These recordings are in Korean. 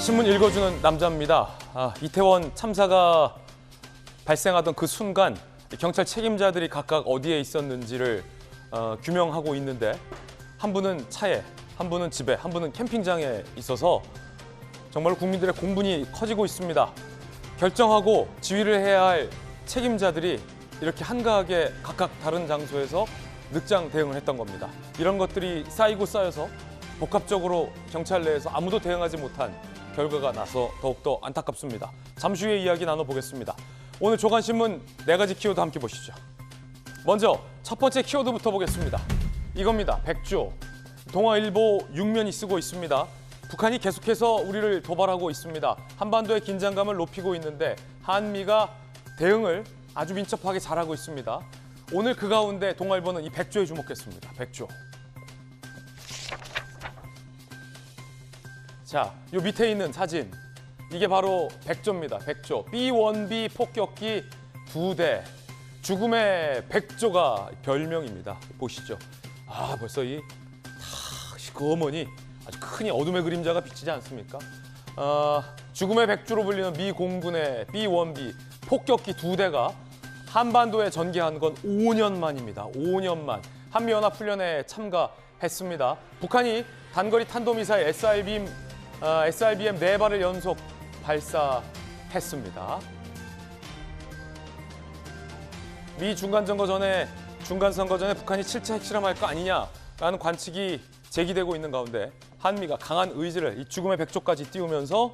신문 읽어주는 남자입니다. 이태원 참사가 발생하던 그 순간 경찰 책임자들이 각각 어디에 있었는지를 규명하고 있는데, 한 분은 차에, 한 분은 집에, 한 분은 캠핑장에 있어서 정말 국민들의 공분이 커지고 있습니다. 결정하고 지휘를 해야 할 책임자들이 이렇게 한가하게 각각 다른 장소에서 늑장 대응을 했던 겁니다. 이런 것들이 쌓이고 쌓여서 복합적으로 경찰 내에서 아무도 대응하지 못한 결과가 나서 더욱더 안타깝습니다. 잠시 후에 이야기 나눠보겠습니다. 오늘 조간신문 4가지 키워드 함께 보시죠. 먼저 첫 번째 키워드부터 보겠습니다. 이겁니다. 백조. 동아일보 6면이 쓰고 있습니다. 북한이 계속해서 우리를 도발하고 있습니다. 한반도의 긴장감을 높이고 있는데 한미가 대응을 아주 민첩하게 잘하고 있습니다. 오늘 그 가운데 동아일보는 이 백조에 주목했습니다. 백조. 자, 요 밑에 있는 사진, 이게 바로 백조입니다. 백조. B1B 폭격기 2대. 죽음의 백조가 별명입니다. 보시죠. 벌써 이 시커머니 아주 큰 어둠의 그림자가 비치지 않습니까? 죽음의 백조로 불리는 미 공군의 B1B 폭격기 2대가 한반도에 전개한 건 5년 만입니다. 5년 만. 한미연합훈련에 참가했습니다. 북한이 단거리 탄도미사일 SRBM 4발을 연속 발사했습니다. 미 중간선거 전에 북한이 7차 핵실험할 거 아니냐라는 관측이 제기되고 있는 가운데 한미가 강한 의지를 이 죽음의 백조까지 띄우면서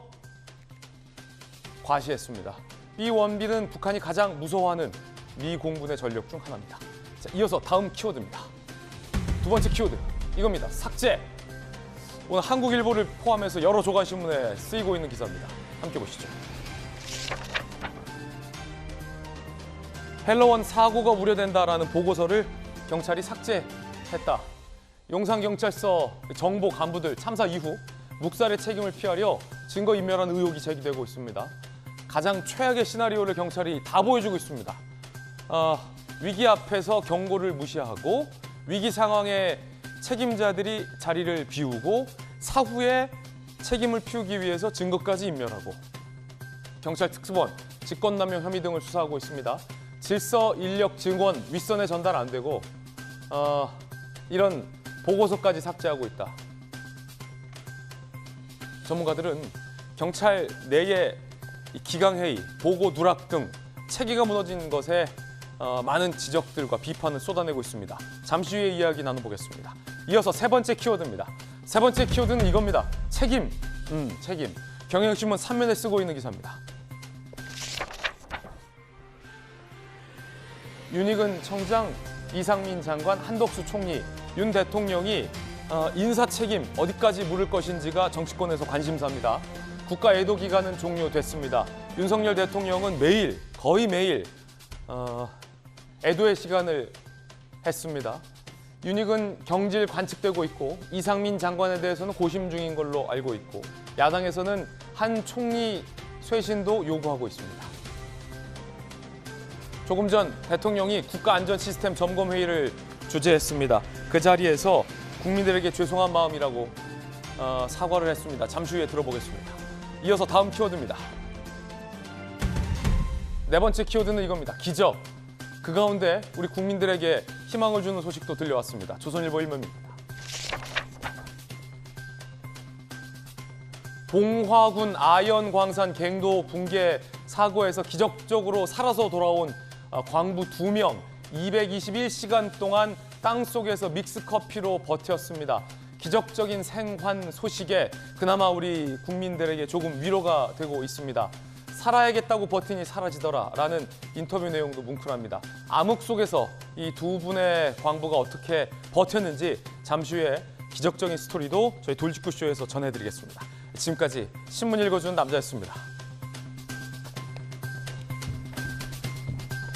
과시했습니다. B1B는 북한이 가장 무서워하는 미 공군의 전력 중 하나입니다. 자, 이어서 다음 키워드입니다. 두 번째 키워드, 이겁니다. 삭제. 오늘 한국일보를 포함해서 여러 조간신문에 쓰이고 있는 기사입니다. 함께 보시죠. 헬로원 사고가 우려된다라는 보고서를 경찰이 삭제했다. 용산경찰서 정보 간부들 참사 이후 묵살의 책임을 피하려 증거인멸한 의혹이 제기되고 있습니다. 가장 최악의 시나리오를 경찰이 다 보여주고 있습니다. 위기 앞에서 경고를 무시하고 위기 상황에 책임자들이 자리를 비우고 사후에 책임을 피우기 위해서 증거까지 인멸하고, 경찰 특수본 직권남용 혐의 등을 수사하고 있습니다. 질서, 인력, 증언 윗선에 전달 안 되고 이런 보고서까지 삭제하고 있다. 전문가들은 경찰 내의 기강회의, 보고 누락 등 체계가 무너진 것에 많은 지적들과 비판을 쏟아내고 있습니다. 잠시 후에 이야기 나눠보겠습니다. 이어서 세 번째 키워드입니다. 세 번째 키워드는 이겁니다. 책임. 책임. 경향신문 3면에 쓰고 있는 기사입니다. 윤익은 청장, 이상민 장관, 한덕수 총리, 윤 대통령이 인사 책임 어디까지 물을 것인지가 정치권에서 관심사입니다. 국가 애도 기간은 종료됐습니다. 윤석열 대통령은 거의 매일 애도의 시간을 했습니다. 윤익은 경질 관측되고 있고, 이상민 장관에 대해서는 고심 중인 걸로 알고 있고, 야당에서는 한 총리 쇄신도 요구하고 있습니다. 조금 전 대통령이 국가안전시스템 점검회의를 주재했습니다. 그 자리에서 국민들에게 죄송한 마음이라고 사과를 했습니다. 잠시 후에 들어보겠습니다. 이어서 다음 키워드입니다. 네 번째 키워드는 이겁니다. 기적. 그 가운데 우리 국민들에게 희망을 주는 소식도 들려왔습니다. 조선일보 1면입니다. 봉화군 아연광산 갱도 붕괴 사고에서 기적적으로 살아서 돌아온 광부 2명, 221시간 동안 땅속에서 믹스커피로 버텼습니다. 기적적인 생還소식에 그나마 우리 국민들에게 조금 위로가 되고 있습니다. 살아야겠다고 버티니 사라지더라 라는 인터뷰 내용도 뭉클합니다. 암흑 속에서 이 두 분의 광부가 어떻게 버텼는지 잠시 후에 기적적인 스토리도 저희 돌직구쇼에서 전해드리겠습니다. 지금까지 신문 읽어주는 남자였습니다.